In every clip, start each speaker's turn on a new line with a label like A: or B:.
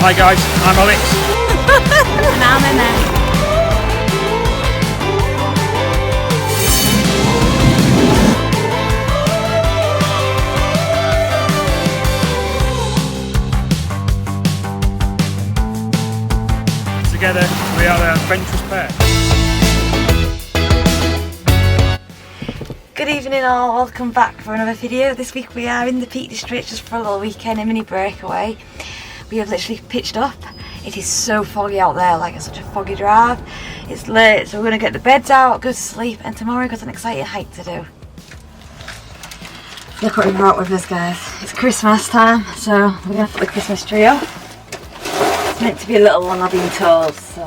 A: Hi guys, I'm Alex.
B: And I'm Emma.
A: Together we are the Adventurous Pair.
B: Good evening all, welcome back for another video. This week we are in the Peak District just for a little weekend, a mini breakaway. We have literally pitched up. It is so foggy out there, like it's such a foggy drive. It's late, so we're going to get the beds out, go to sleep, and tomorrow we've got an exciting hike to do. Look what we brought with us, guys. It's Christmas time, so we're going to put the Christmas tree up. It's meant to be a little one, I've been told, so...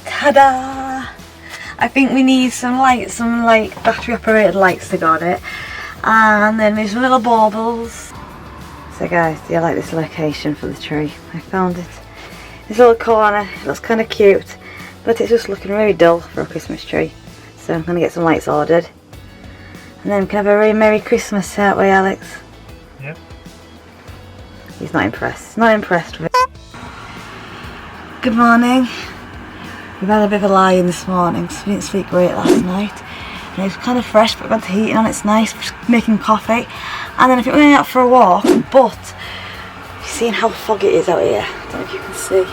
B: Ta-da! I think we need some lights, some like battery operated lights to go on it, and then there's some little baubles. So guys, do you like this location for the tree? I found it. This little corner, it looks kind of cute, but it's just looking really dull for a Christmas tree. So I'm going to get some lights ordered, and then we can have a very Merry Christmas, aren't we, Alex?
A: Yep.
B: He's not impressed. Not impressed with it. Good morning. We've had a bit of a lie-in this morning, so we didn't sleep great last night. And it's kind of fresh, but we've got the heating on, it's nice. We're just making coffee. And then I think we're going out for a walk, but you've seen how foggy it is out here. I don't know if you can see.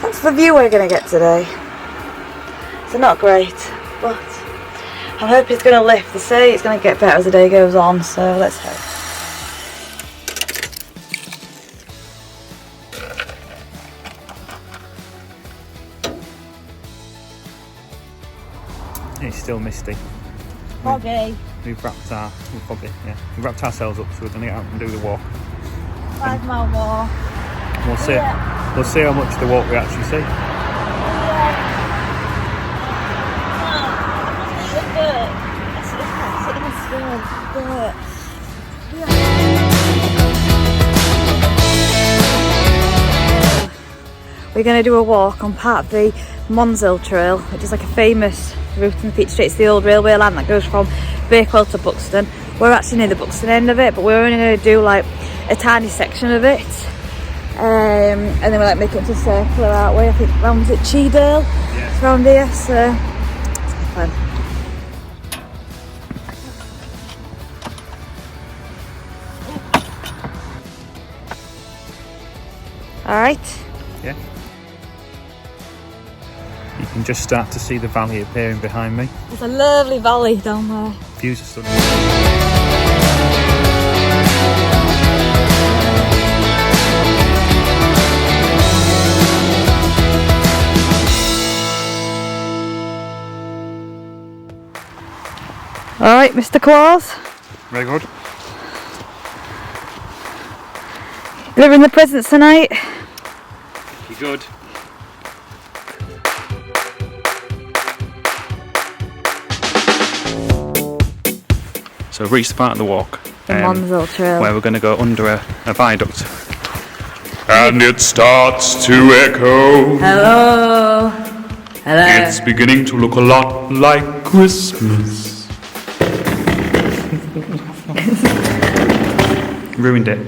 B: That's the view we're going to get today. So not great, but I hope it's going to lift. They say it's going to get better as the day goes on, so let's hope.
A: It's still misty.
B: Foggy.
A: We've wrapped ourselves up, so we're going to get out and do the walk.
B: 5 mile walk.
A: We'll see. Yeah. We'll see how much of the walk we actually see.
B: We're going to do a walk on part of the Monsal Trail, which is like a famous route in the Peak District. It's the old railway line that goes from Bakewell to Buxton. We're actually near the Buxton end of it, but we're only going to do like a tiny section of it, and then we're like making it into a circular, aren't we? I think around, was it Chee? Yeah. It's around here, so it's fun. Alright.
A: Yeah. You can just start to see the valley appearing behind me.
B: There's a lovely valley down there.
A: Views are stunning.
B: Alright, Mr. Claus.
A: Very good.
B: Delivering the presents tonight.
A: You good? So we've reached the part of the walk,
B: The Monsal Trail,
A: where we're going to go under a viaduct.
C: And it starts to echo.
B: Hello. Hello.
C: It's beginning to look a lot like Christmas.
A: Ruined it.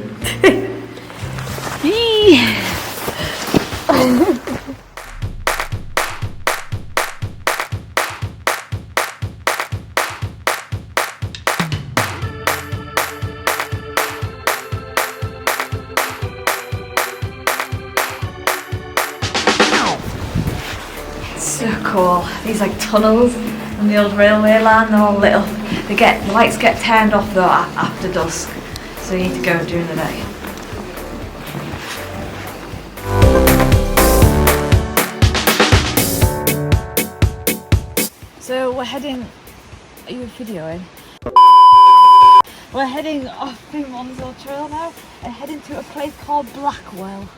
B: So cool. These like tunnels on the old railway line, they're all little. The lights get turned off though after dusk, so you need to go during the day. So we're heading. Are you videoing? We're heading off the Monsal Trail now and heading to a place called Blackwell.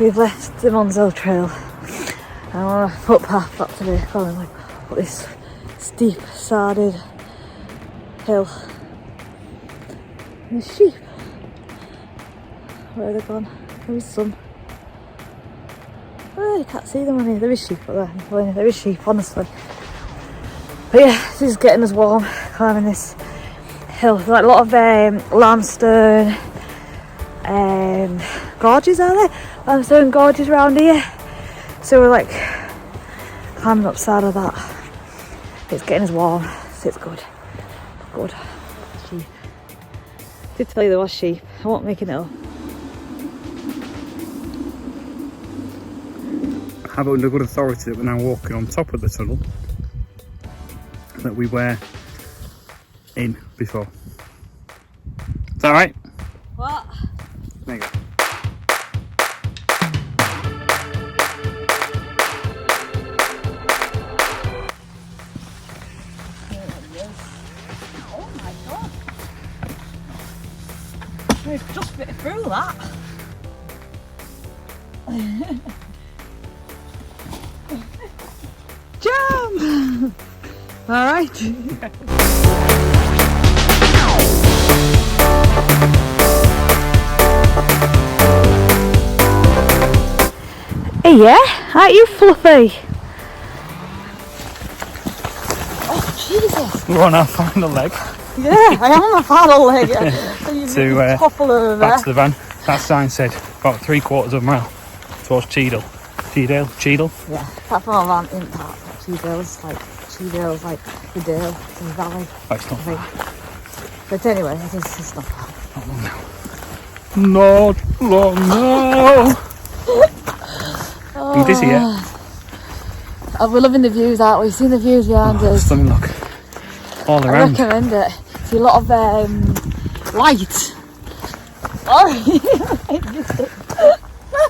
B: We've left the Monsal Trail and on a footpath up to the like up this steep, sarded hill. And the sheep. Where are they gone? There's some. Oh, you can't see them on here. There is sheep up there. There is sheep, honestly. But yeah, this is getting us warm, climbing this hill. There's like a lot of limestone gorges, are there? Limestone gorges around here. So we're like climbing up side of that. It's getting us warm, so it's good. Good. Sheep. Did tell you there was sheep. I won't make it up.
A: I have under good authority that we're now walking on top of the tunnel that we were in before. Is that right?
B: What?
A: There you go.
B: Oh my god. We've just bit through that. Jump! Alright. Hey, yeah? Aren't you fluffy? Oh, Jesus.
A: We're on our final leg
B: Yeah, I am on my final leg. So you
A: to
B: topple over.
A: back to the van. That sign said about 3/4 of a mile towards Cheadle. Cheadle?
B: Yeah, that's my van in that. Cheadle's like the dale, it's in the valley.
A: Oh, it's not far.
B: But anyway, it's not bad.
A: Not long now. Not long now. You dizzy yet?
B: We're loving the views, aren't we? Seen the views behind us.
A: Stunning look. All
B: I
A: around.
B: recommend it. See a lot of light. Sorry.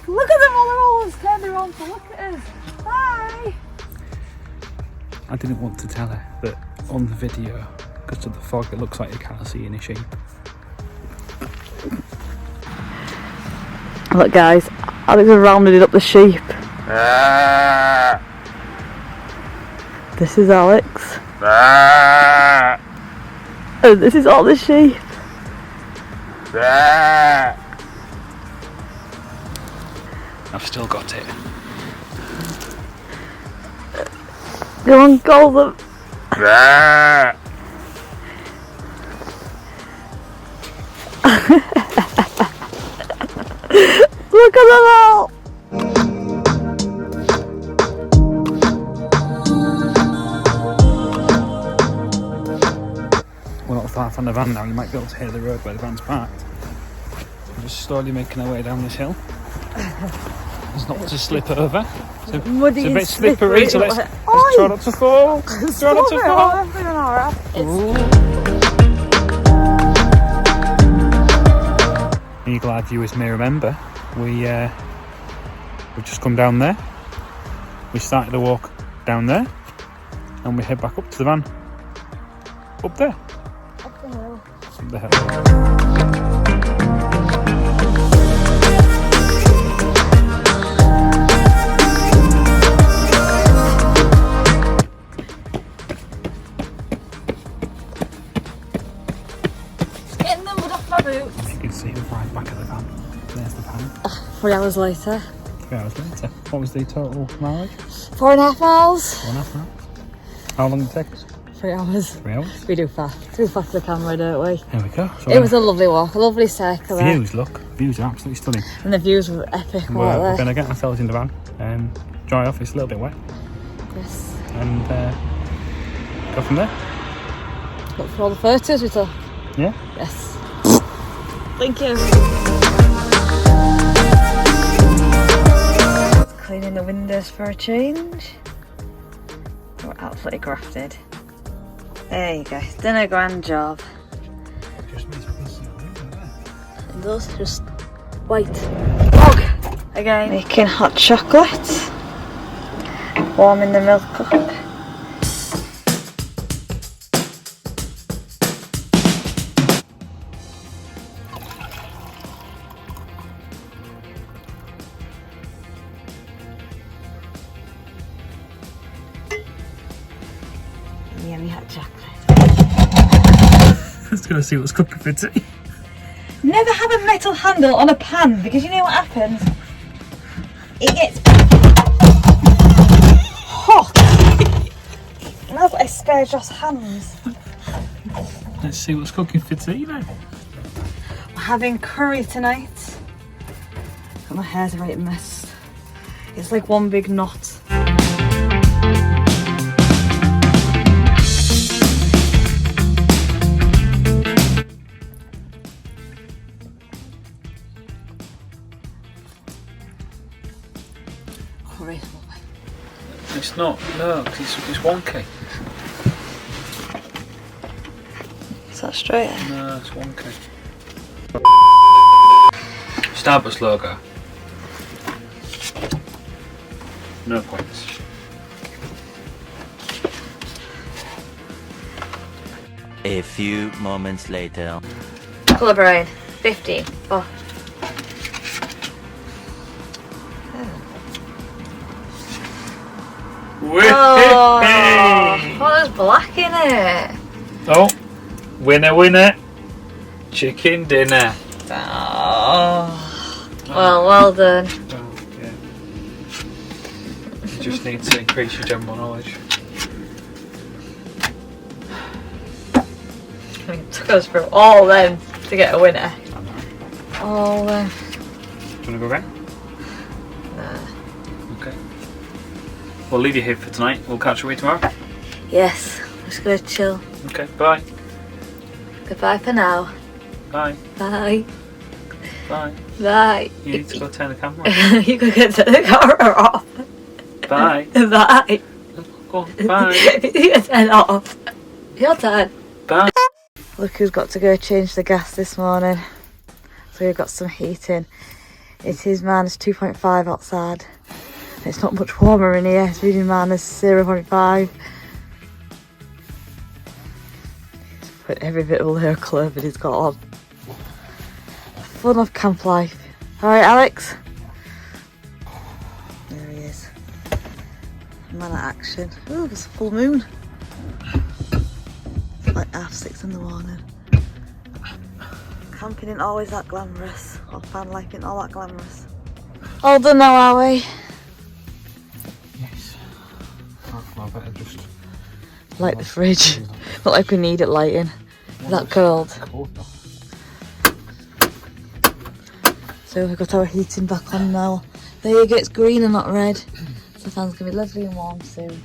B: Look at them all, they're all turned around to look at us. Bye.
A: I didn't want to tell her that on the video, because of the fog, it looks like you can't see any sheep.
B: Look guys, Alex has rounded up the sheep. This is Alex. And this is all the sheep.
A: I've still got it.
B: Go on, call them. Look at them all.
A: We're not far from the van now, you might be able to hear the road where the van's parked. We're just slowly making our way down this hill. There's not to slip over. It's a,
B: Muddy
A: it's a
B: and
A: bit slippery, so let's try not to fall. Let's try not to fall. Eagle Eye viewers may remember, we've just come down there. We started to walk down there, and we head back up to the van. Up there.
B: Up the hill.
A: Up the hill.
B: Getting the mud off my boots.
A: If you can see the right back of the van. There's the van.
B: 3 hours later.
A: 3 hours later. What was the total mileage?
B: 4.5 miles.
A: 4.5 miles. How long did it take us?
B: 3 hours.
A: 3 hours.
B: We do fast. Too fast for the camera, don't we?
A: Here we go. So
B: It was a lovely walk, a lovely circle there.
A: views, look. Views are absolutely stunning.
B: And the views were epic,
A: We're
B: weren't
A: going
B: they?
A: to get ourselves in the van and dry off. It's a little bit wet.
B: Yes.
A: And go from there.
B: Look for all the photos we took.
A: Yeah.
B: Yes. Thank you. Cleaning the windows for a change. We're absolutely grafted. There you go. Done a grand job. It does, just wait. Fog again. Making hot chocolate. Warming the milk up. Yummy hot chocolate.
A: gonna see what's cooking for tea.
B: Never have a metal handle on a pan because you know what happens? It gets hot. And that's what I spare Josh's hands.
A: Let's see what's cooking for tea then.
B: We're having curry tonight. Got my hair's a right mess. It's like one big knot. Curry.
A: It's not, no, because it's wonky.
B: Is that straight?
A: No, it's wonky. Starbucks logo. No points.
D: A few moments later.
B: Colour brain, 50. Oh. Oh, there's black in it.
A: Oh, winner, winner. Chicken dinner.
B: Oh. Well done.
A: Oh, yeah. You just need to increase your general knowledge.
B: It took us through all them to get a winner.
A: I know.
B: All them.
A: Do you want to go again?
B: Nah.
A: Okay. We'll leave you here for tonight. We'll catch up with you tomorrow.
B: Yes, I'm just gonna chill.
A: Okay, bye.
B: Goodbye for now.
A: Bye.
B: Bye.
A: Bye.
B: Bye.
A: You need to go turn the camera off.
B: You can get the camera off.
A: Bye.
B: Bye.
A: Go on, bye.
B: You can turn it off. Your turn.
A: Bye.
B: Look who's got to go change the gas this morning. So we've got some heating. It is minus 2.5 outside. It's not much warmer in here. It's reading minus 0.5. He's put every bit of layer of clothing he's got on. Fun of camp life. Alright, Alex? There he is. Man at action. Ooh, there's a full moon. It's like 6:30 in the morning. Camping isn't always that glamorous. Or fan life isn't all that glamorous. All done now, are we?
A: Yes. I better just
B: Light the fridge. Not like we need it lighting. Is that cold? So we've got our heating back on now. There you go, it's green and not red. So the fan's going to be lovely and warm soon.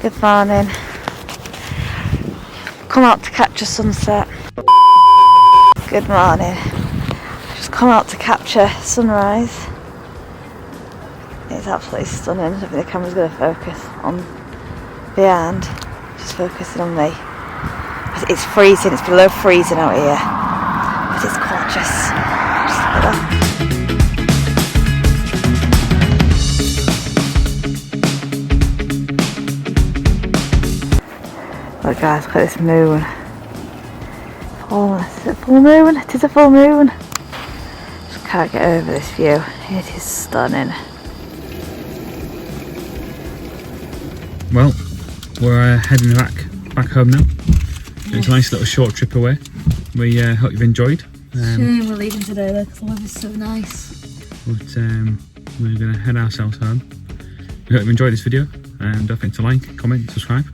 B: Good morning. Come out to capture sunset. Good morning. Just come out to capture sunrise. It's absolutely stunning. I don't think the camera's going to focus on behind. Just focusing on me. It's freezing, it's below freezing out here. But it's gorgeous. Just look at that. Look guys, look at this moon. Oh, is it a full moon? It is a full moon. Just can't get over this view. It is stunning.
A: Well, we're heading back home now. It's a nice little short trip away. We hope you've enjoyed.
B: Shame we're leaving today though, because the weather's so nice.
A: But we're going to head ourselves home. We hope you enjoyed this video, and don't forget to like, comment, subscribe.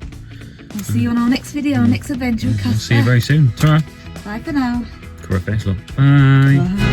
B: We'll see you on our next video, our next adventure with Casper.
A: We'll see you very soon. Ta-ra.
B: Bye for now.
A: Cover a face, love. Bye.
B: Bye.